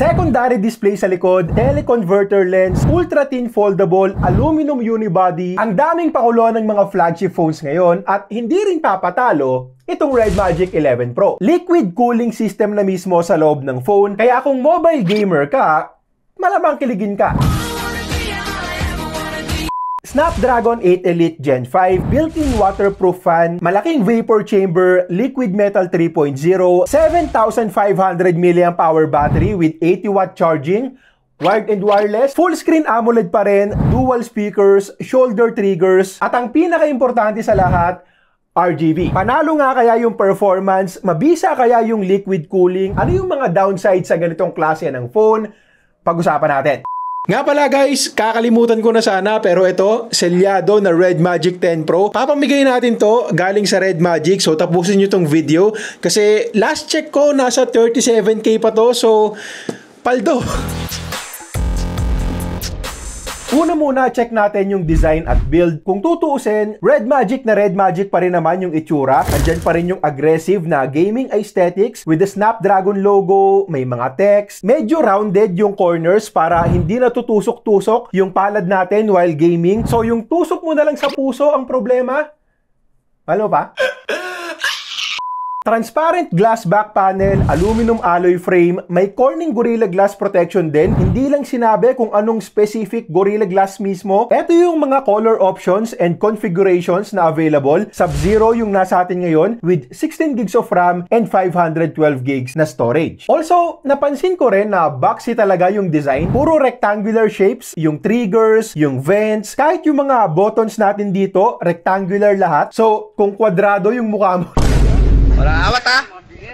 Secondary display sa likod, teleconverter lens, ultra thin foldable, aluminum unibody. Ang daming pakulo ng mga flagship phones ngayon at hindi rin papatalo itong Red Magic 11 Pro. Liquid cooling system na mismo sa loob ng phone, kaya kung mobile gamer ka, malamang kiligin ka. Snapdragon 8 Elite Gen 5, built-in waterproof fan, malaking vapor chamber, liquid metal 3.0, 7,500 mAh battery with 80-watt charging, wired and wireless, full screen AMOLED pa rin, dual speakers, shoulder triggers, at ang pinaka-importante sa lahat, RGB. Panalo nga kaya yung performance, mabisa kaya yung liquid cooling, ano yung mga downsides sa ganitong klase ng phone, pag-usapan natin. Nga pala guys, kakalimutan ko na sana pero ito, selyado na Red Magic 10 Pro. Papamigay natin to galing sa Red Magic, so tapusin nyo tong video kasi last check ko nasa 37K pa to, so paldo. Una muna, check natin yung design at build. Kung tutuusin, Red Magic na Red Magic pa rin naman yung itsura. Andyan pa rin yung aggressive na gaming aesthetics with the Snapdragon logo, may mga text. Medyo rounded yung corners para hindi natutusok-tusok yung palad natin while gaming. So yung tusok mo na lang sa puso ang problema. Ano pa? Transparent glass back panel, aluminum alloy frame, may Corning Gorilla Glass protection din. Hindi lang sinabi kung anong specific Gorilla Glass mismo. Ito yung mga color options and configurations na available. Sub-Zero yung nasa atin ngayon with 16 gigs of RAM and 512 gigs na storage. Also, napansin ko rin na boxy talaga yung design. Puro rectangular shapes, yung triggers, yung vents, kahit yung mga buttons natin dito, rectangular lahat. So, kung kwadrado yung mukha mo, wala awat ah!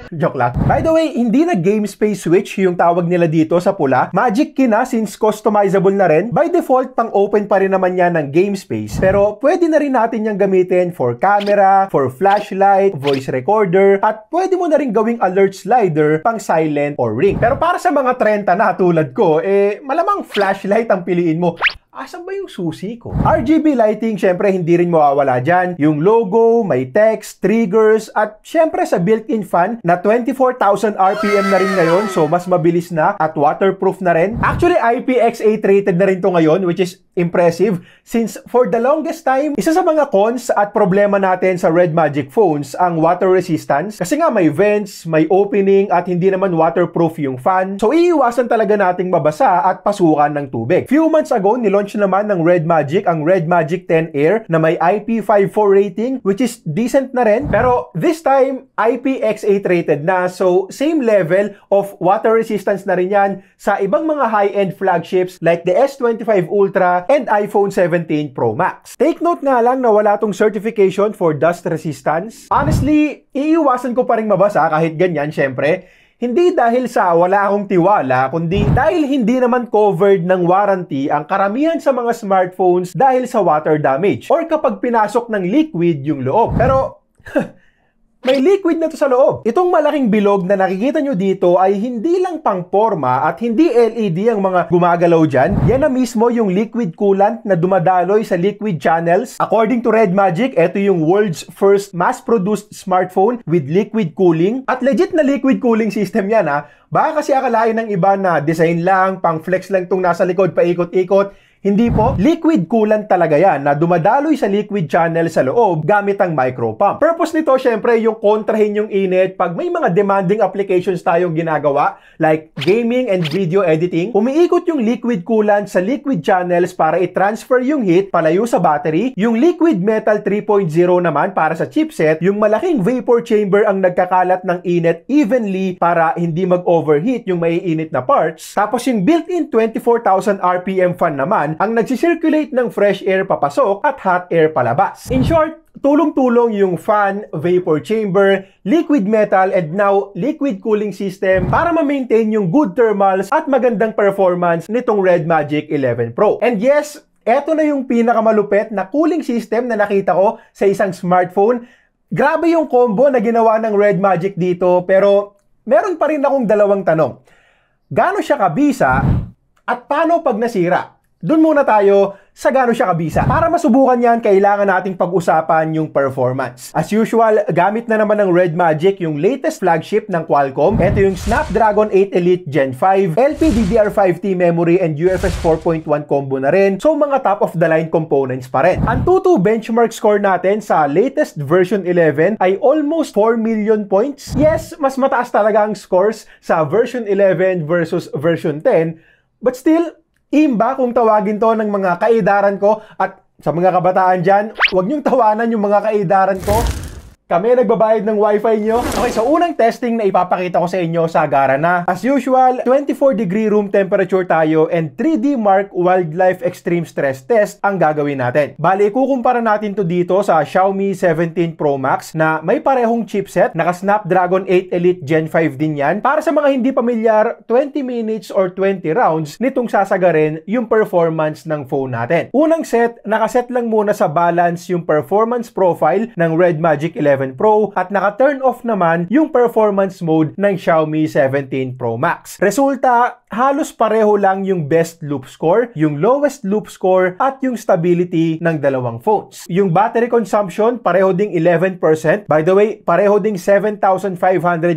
joke lang. By the way, hindi na game space switch yung tawag nila dito sa pula. Magic key na since customizable na rin. By default, pang open pa rin naman yan ng game space. Pero pwede na rin natin yung gamitin for camera, for flashlight, voice recorder, at pwede mo na rin gawing alert slider pang silent or ring. Pero para sa mga 30 na tulad ko, malamang flashlight ang piliin mo. Asan ba yung susi ko? RGB lighting, syempre hindi rin mawawala dyan. Yung logo, may text, triggers, at syempre sa built-in fan na 24,000 RPM na rin ngayon, so mas mabilis na at waterproof na rin. Actually, IPX8 rated na rin to ngayon, which is impressive since for the longest time, isa sa mga cons at problema natin sa Red Magic phones ang water resistance. Kasi nga may vents, may opening, at hindi naman waterproof yung fan. So iiwasan talaga nating mabasa at pasukan ng tubig. Few months ago, nilaunch naman ng Red Magic ang Red Magic 10 Air na may IP54 rating, which is decent na rin. Pero this time, IPX8 rated na. So same level of water resistance na rin yan sa ibang mga high-end flagships like the S25 Ultra and iPhone 17 Pro Max. Take note nga lang na wala tong certification for dust resistance. Honestly, iiwasan ko pa rin mabasa kahit ganyan, syempre. Hindi dahil sa wala akong tiwala, kundi dahil hindi naman covered ng warranty ang karamihan sa mga smartphones dahil sa water damage or kapag pinasok ng liquid yung loob. Pero may liquid na to sa loob. Itong malaking bilog na nakikita nyo dito ay hindi lang pang forma at hindi LED ang mga gumagalaw dyan. Yan na mismo yung liquid coolant na dumadaloy sa liquid channels. According to Red Magic, ito yung world's first mass-produced smartphone with liquid cooling. At legit na liquid cooling system yan ha. Baka kasi akalain ng iba na design lang, pang flex lang itong nasa likod, paikot-ikot. Hindi po, liquid coolant talaga yan na dumadaloy sa liquid channel sa loob gamit ang micro pump. Purpose nito syempre yung kontrahin yung init pag may mga demanding applications tayong ginagawa like gaming and video editing. Umiikot yung liquid coolant sa liquid channels para i-transfer yung heat palayo sa battery. Yung liquid metal 3.0 naman para sa chipset, yung malaking vapor chamber ang nagkakalat ng init evenly para hindi mag-overheat yung maiinit na parts. Tapos yung built-in 24,000 RPM fan naman ang nagsisirculate ng fresh air papasok at hot air palabas. In short, tulong-tulong yung fan, vapor chamber, liquid metal, and now liquid cooling system para ma-maintain yung good thermals at magandang performance nitong Red Magic 11 Pro. And yes, eto na yung pinakamalupit na cooling system na nakita ko sa isang smartphone. Grabe yung combo na ginawa ng Red Magic dito, pero meron pa rin akong dalawang tanong. Gaano siya kabisa at paano pag nasira? Doon muna tayo sa gaano siya kabisa. Para masubukan yan, kailangan nating pag-usapan yung performance. As usual, gamit na naman ng Red Magic yung latest flagship ng Qualcomm. Ito yung Snapdragon 8 Elite Gen 5, LPDDR5T memory and UFS 4.1 combo na rin. So mga top of the line components pa rin. Ang Tutu benchmark score natin sa latest version 11 ay almost 4 million points. Yes, mas mataas talaga ang scores sa version 11 versus version 10, but still, imba kung tawagin to ng mga kaedaran ko. At sa mga kabataan dyan, huwag niyong tawanan yung mga kaedaran ko. Kami nagbabayad ng wifi nyo. Okay, so unang testing na ipapakita ko sa inyo sa Garana. As usual, 24-degree room temperature tayo and 3D Mark Wildlife Extreme Stress Test ang gagawin natin. Bali, ikukumpara natin to dito sa Xiaomi 17 Pro Max na may parehong chipset, naka Snapdragon 8 Elite Gen 5 din yan. Para sa mga hindi pamilyar, 20 minutes or 20 rounds nitong sasagarin yung performance ng phone natin. Unang set, nakaset lang muna sa balance yung performance profile ng Red Magic 11 Pro at naka-turn off naman yung performance mode ng Xiaomi 17 Pro Max. Resulta, halos pareho lang yung best loop score, yung lowest loop score at yung stability ng dalawang phones. Yung battery consumption, pareho ding 11%. By the way, pareho ding 7,500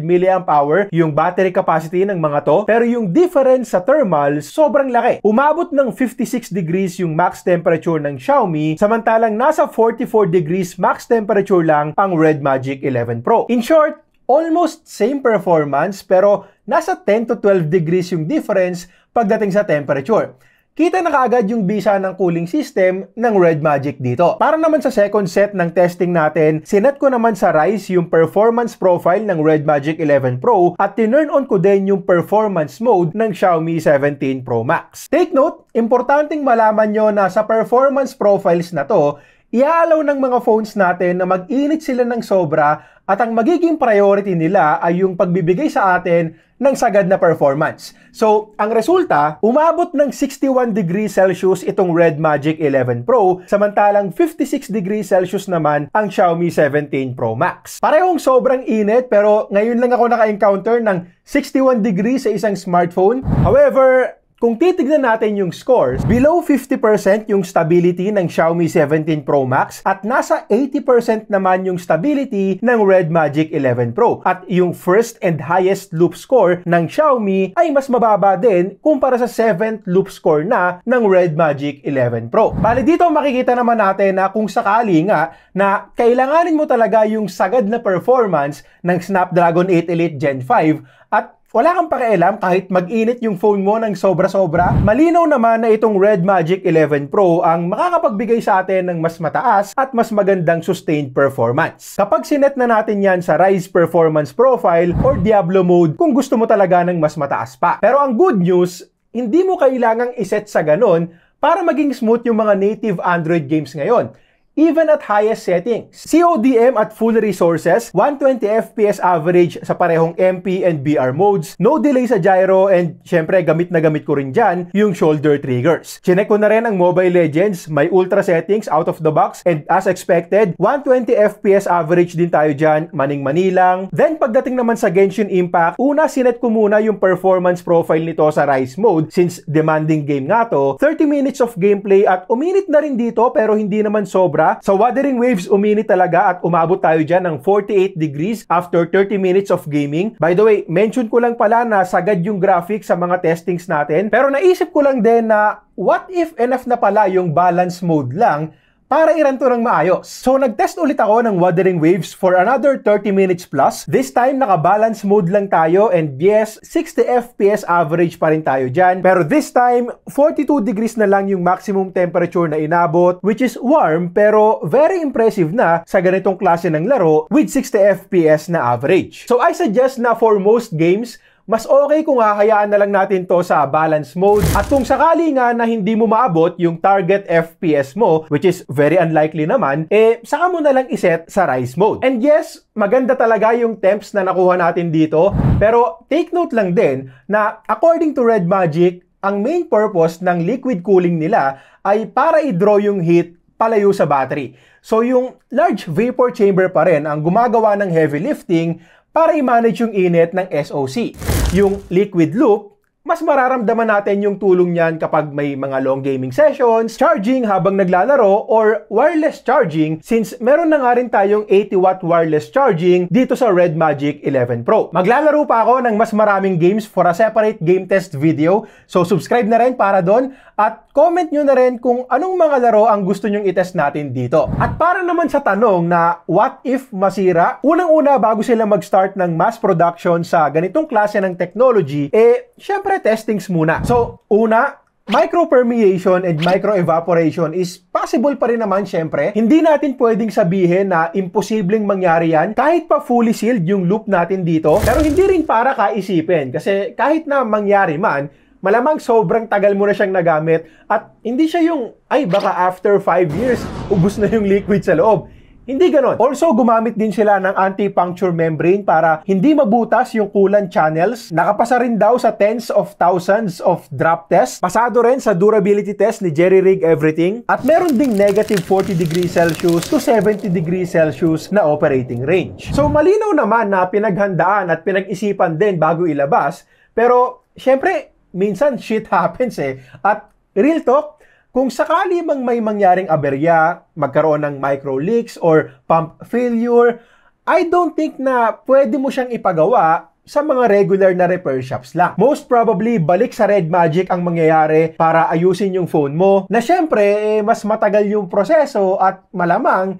mAh yung battery capacity ng mga to. Pero yung difference sa thermal, sobrang laki. Umabot ng 56 degrees yung max temperature ng Xiaomi, samantalang nasa 44 degrees max temperature lang ang Red Magic 11 Pro. In short, almost same performance pero nasa 10 to 12 degrees yung difference pagdating sa temperature. Kita na kaagad yung bisa ng cooling system ng Red Magic dito. Para naman sa second set ng testing natin, sinet ko naman sa Rise yung performance profile ng Red Magic 11 Pro at tinurn on ko din yung performance mode ng Xiaomi 17 Pro Max. Take note, importanteng malaman nyo na sa performance profiles na to, iaalaw ng mga phones natin na mag-init sila ng sobra at ang magiging priority nila ay yung pagbibigay sa atin ng sagad na performance. So, ang resulta, umabot ng 61 degrees Celsius itong Red Magic 11 Pro, samantalang 56 degrees Celsius naman ang Xiaomi 17 Pro Max. Parehong sobrang init pero ngayon lang ako naka-encounter ng 61 degrees sa isang smartphone. However, kung titignan natin yung scores, below 50% yung stability ng Xiaomi 17 Pro Max at nasa 80% naman yung stability ng Red Magic 11 Pro. At yung first and highest loop score ng Xiaomi ay mas mababa din kumpara sa 7th loop score na ng Red Magic 11 Pro. Bali dito makikita naman natin na kung sakali nga na kailanganin mo talaga yung sagad na performance ng Snapdragon 8 Elite Gen 5 at wala kang pakialam kahit mag-init yung phone mo ng sobra-sobra, malinaw naman na itong Red Magic 11 Pro ang makakapagbigay sa atin ng mas mataas at mas magandang sustained performance. Kapag sinet na natin yan sa Rise Performance Profile or Diablo Mode kung gusto mo talaga ng mas mataas pa. Pero ang good news, hindi mo kailangang iset sa ganon para maging smooth yung mga native Android games ngayon. Even at highest settings. CODM at full resources, 120 FPS average sa parehong MP and BR modes, no delay sa gyro, and syempre gamit na gamit ko rin dyan yung shoulder triggers. Chinek ko na rin ang Mobile Legends, may ultra settings out of the box, and as expected, 120 FPS average din tayo dyan, maning-mani lang. Then pagdating naman sa Genshin Impact, una sinet ko muna yung performance profile nito sa Rise mode since demanding game nga to, 30 minutes of gameplay at uminit na rin dito pero hindi naman sobra. Sa Wuthering Waves, uminit talaga at umabot tayo dyan ng 48 degrees after 30 minutes of gaming. By the way, mention ko lang pala na sagad yung graphics sa mga testings natin. Pero naisip ko lang din na what if enough na pala yung balance mode lang para i-run to ng maayos. So nag-test ulit ako ng Wuthering Waves for another 30 minutes plus. This time naka-balance mode lang tayo and yes, 60 FPS average pa rin tayo dyan. Pero this time, 42 degrees na lang yung maximum temperature na inabot, which is warm pero very impressive na sa ganitong klase ng laro with 60 FPS na average. So I suggest na for most games, mas okay kung hahayaan na lang natin to sa balance mode. At kung sakali nga na hindi mo maabot yung target FPS mo, which is very unlikely naman, saka mo na lang iset sa Rise mode. And yes, maganda talaga yung temps na nakuha natin dito. Pero take note lang din na according to Red Magic, ang main purpose ng liquid cooling nila ay para i-draw yung heat palayo sa battery. So yung large vapor chamber pa rin ang gumagawa ng heavy lifting para i-manage yung init ng SoC. Yung liquid loop, mas mararamdaman natin yung tulong niyan kapag may mga long gaming sessions, charging habang naglalaro, or wireless charging since meron na nga rin tayong 80-watt wireless charging dito sa Red Magic 11 Pro. Maglalaro pa ako ng mas maraming games for a separate game test video, so subscribe na rin para doon at comment nyo na rin kung anong mga laro ang gusto nyong itest natin dito. At para naman sa tanong na what if masira, unang-una bago sila mag-start ng mass production sa ganitong klase ng technology, syempre testings muna. So, una, micropermeation and microevaporation is possible pa rin naman syempre. Hindi natin pwedeng sabihin na imposibleng mangyari yan kahit pa fully sealed yung loop natin dito. Pero hindi rin para kaisipin kasi kahit na mangyari man, malamang sobrang tagal mo na siyang nagamit at hindi siya yung, ay baka after 5 years, ubus na yung liquid sa loob. Hindi ganon. Also, gumamit din sila ng anti-puncture membrane para hindi mabutas yung coolant channels. Nakapasa rin daw sa tens of thousands of drop tests. Pasado rin sa durability test ni Jerry Rig Everything. At meron ding negative 40 degrees Celsius to 70 degrees Celsius na operating range. So, malinaw naman na pinaghandaan at pinag-isipan din bago ilabas. Pero, syempre, minsan shit happens At real talk, kung sakali mang may mangyaring aberya, magkaroon ng micro leaks or pump failure, I don't think na pwede mo siyang ipagawa sa mga regular na repair shops lang. Most probably, balik sa Red Magic ang mangyayari para ayusin yung phone mo na syempre, mas matagal yung proseso at malamang,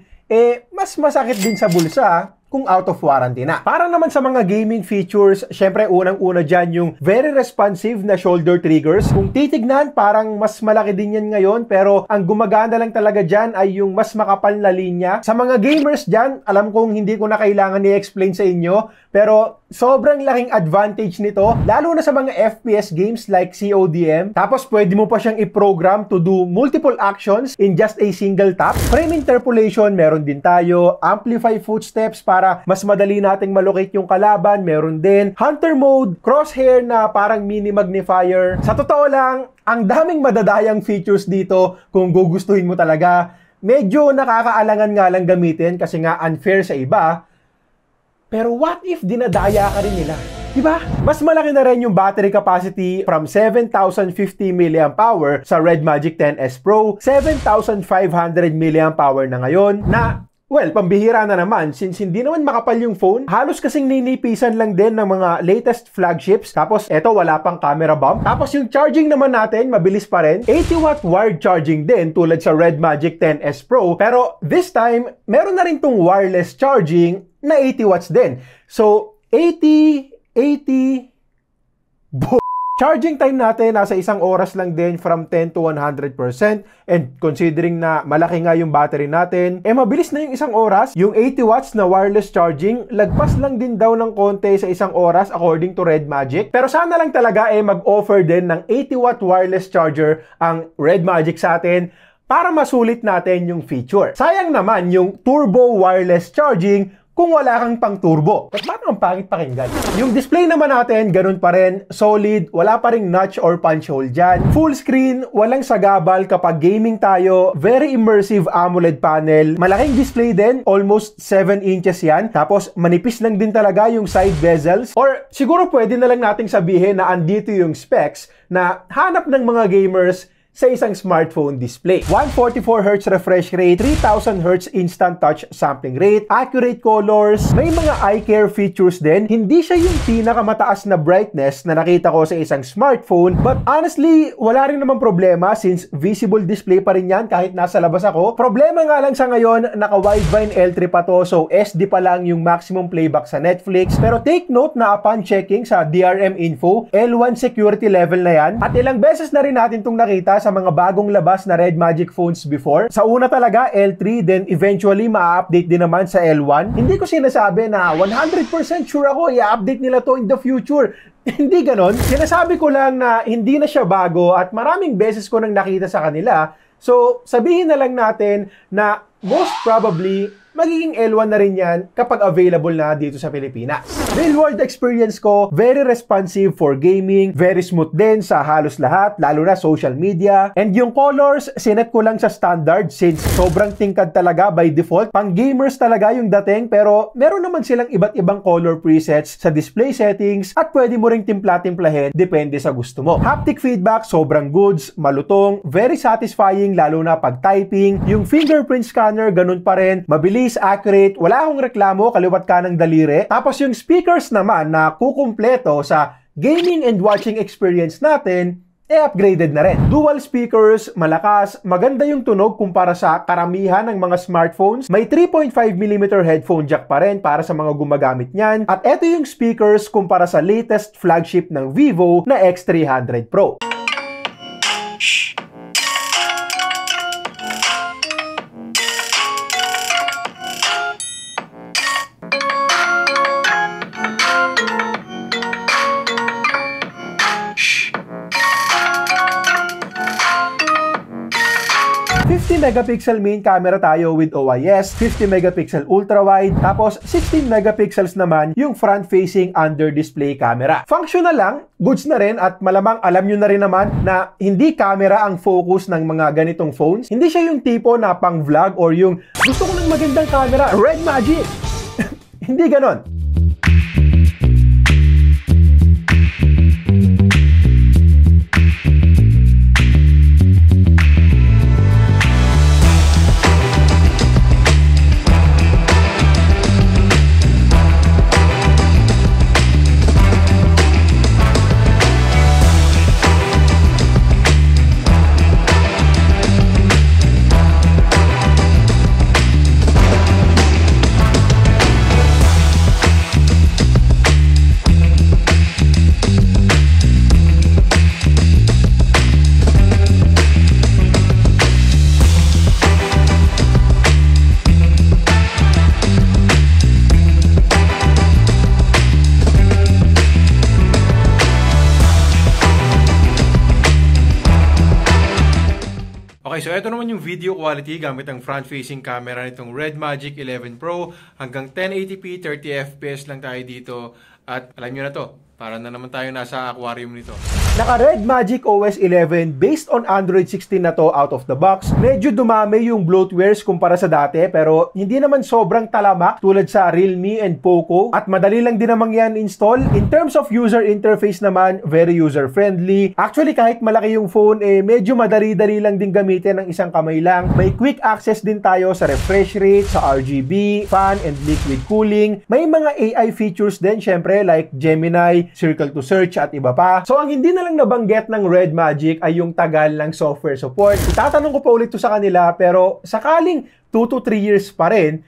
mas masakit din sa bulsa kung out of warranty na. Para naman sa mga gaming features, syempre unang-una dyan yung very responsive na shoulder triggers. Kung titignan, parang mas malaki din yan ngayon, pero ang gumagana lang talaga dyan ay yung mas makapal na linya. Sa mga gamers dyan, alam kong hindi ko na kailangan i-explain sa inyo, pero sobrang laking advantage nito, lalo na sa mga FPS games like CODM. Tapos pwede mo pa siyang i-program to do multiple actions in just a single tap. Frame interpolation, meron din tayo. Amplify footsteps para mas madali nating malocate yung kalaban, meron din. Hunter mode, crosshair na parang mini magnifier. Sa totoo lang, ang daming madadayang features dito kung gugustuhin mo talaga. Medyo nakakaalangan nga lang gamitin kasi nga unfair sa iba. Pero what if dinadaya ka rin nila? Diba? Mas malaki na rin yung battery capacity from 7,050 mAh sa Red Magic 10S Pro, 7,500 mAh na ngayon na, well, pambihira na naman since hindi naman makapal yung phone. Halos kasing ninipisan lang din ng mga latest flagships. Tapos eto, wala pang camera bump. Tapos yung charging naman natin, mabilis pa rin. 80-watt wired charging din tulad sa Red Magic 10S Pro. Pero this time, meron na rin tong wireless charging na 80 watts din. So, 80... Charging time natin, nasa 1 oras lang din from 10 to 100%. And considering na malaki nga yung battery natin, mabilis na yung 1 oras. Yung 80 watts na wireless charging, lagpas lang din daw ng konti sa 1 oras according to Red Magic. Pero sana lang talaga mag-offer din ng 80 watt wireless charger ang Red Magic sa atin para masulit natin yung feature. Sayang naman yung turbo wireless charging kung wala kang pang turbo. At parang ang pangit pakinggan. Yung display naman natin, ganun pa rin. Solid, wala pa ring notch or punch hole dyan. Full screen, walang sagabal kapag gaming tayo. Very immersive AMOLED panel. Malaking display din, almost 7 inches yan. Tapos manipis lang din talaga yung side bezels. Or siguro pwede na lang nating sabihin na andito yung specs na hanap ng mga gamers sa isang smartphone display. 144Hz refresh rate, 3000Hz instant touch sampling rate, accurate colors, may mga eye care features din. Hindi siya yung pinakamataas na brightness na nakita ko sa isang smartphone, but honestly, wala rin naman problema since visible display pa rin yan kahit nasa labas ako. Problema nga lang sa ngayon, naka-wideband L3 pa to, so SD pa lang yung maximum playback sa Netflix. Pero take note na upon checking sa DRM info, L1 security level na yan. At ilang beses na rin natin itong nakita sa mga bagong labas na Red Magic phones before. Sa una talaga, L3, then eventually ma-update din naman sa L1. Hindi ko sinasabi na 100% sure ako i-update nila to in the future. Hindi ganon. Sinasabi ko lang na hindi na siya bago at maraming beses ko nang nakita sa kanila. So, sabihin na lang natin na most probably magiging L1 na rin yan kapag available na dito sa Pilipinas. Real world experience ko, very responsive for gaming, very smooth din sa halos lahat, lalo na social media. And yung colors, sinet ko lang sa standard since sobrang tingkad talaga by default. Pang gamers talaga yung dating, pero meron naman silang iba't ibang color presets sa display settings at pwede mo ring timpla-timplahin depende sa gusto mo. Haptic feedback, sobrang goods, malutong, very satisfying lalo na pag typing. Yung fingerprint scanner, ganun pa rin, mabilis, accurate, wala akong reklamo, kaliwat ka ng daliri. Tapos yung speakers naman na kukumpleto sa gaming and watching experience natin, upgraded na rin. Dual speakers, malakas, maganda yung tunog kumpara sa karamihan ng mga smartphones. May 3.5mm headphone jack pa rin para sa mga gumagamit niyan. At eto yung speakers kumpara sa latest flagship ng Vivo na X300 Pro. Megapixel main camera tayo with OIS, 50 megapixel ultra-wide, tapos 16 megapixels naman yung front-facing under-display camera. Functional lang, goods na rin at malamang alam nyo na rin naman na hindi camera ang focus ng mga ganitong phones. Hindi siya yung tipo na pang-vlog or yung gusto ko ng magandang camera, Red Magic! Hindi ganon. Okay, so ito naman yung video quality gamit ang front-facing camera nitong Red Magic 11 Pro. Hanggang 1080p, 30fps lang tayo dito. At alam nyo na to, para na naman tayo nasa aquarium nito. Naka Red Magic OS 11 based on Android 16 na to out of the box. Medyo dumami yung bloatwares kumpara sa dati pero hindi naman sobrang talama tulad sa Realme and Poco at madali lang din namang yan install. In terms of user interface naman, very user-friendly. Actually kahit malaki yung phone, medyo madali-dali lang din gamitin ng isang kamay lang. May quick access din tayo sa refresh rate, sa RGB, fan and liquid cooling. May mga AI features din syempre like Gemini, Circle to Search at iba pa. So ang hindi na lang nabanggit ng Red Magic ay yung tagal ng software support. Itatanong ko pa ulit to sa kanila pero sakaling 2 to 3 years pa rin,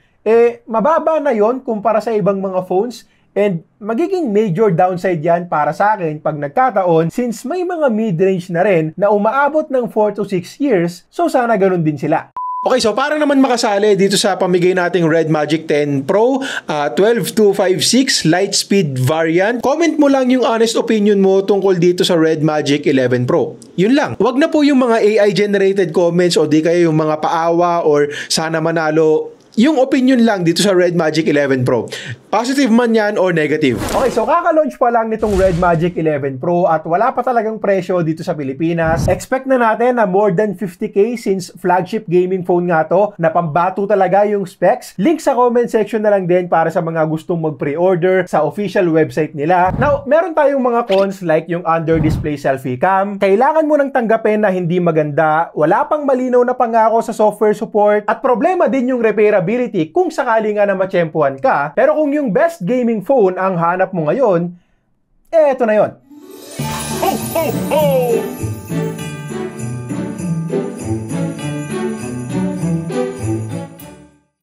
mababa na yon kumpara sa ibang mga phones and magiging major downside yan para sa akin pag nagkataon since may mga mid-range na rin na umaabot ng 4 to 6 years so sana ganun din sila. Okay, so para naman makasali dito sa pamigay nating Red Magic 10 Pro 12256 light speed variant, comment mo lang yung honest opinion mo tungkol dito sa Red Magic 11 Pro. Yun lang. Wag na po yung mga AI generated comments o di kaya yung mga paawa or sana manalo. Yung opinion lang dito sa Red Magic 11 Pro. Positive man yan or negative. Okay, so kaka-launch pa lang nitong Red Magic 11 Pro at wala pa talagang presyo dito sa Pilipinas. Expect na natin na more than 50k since flagship gaming phone nga to na pambato talaga yung specs. Link sa comment section na lang din para sa mga gustong mag-pre-order sa official website nila. Now, meron tayong mga cons like yung under-display selfie cam. Kailangan mo nang tanggapin na hindi maganda, wala pang malinaw na pangako sa software support, at problema din yung repairability kung sakali nga na matsyempuhan ka. Pero kung yung best gaming phone ang hanap mo ngayon, eto na yon. Ho, ho, ho!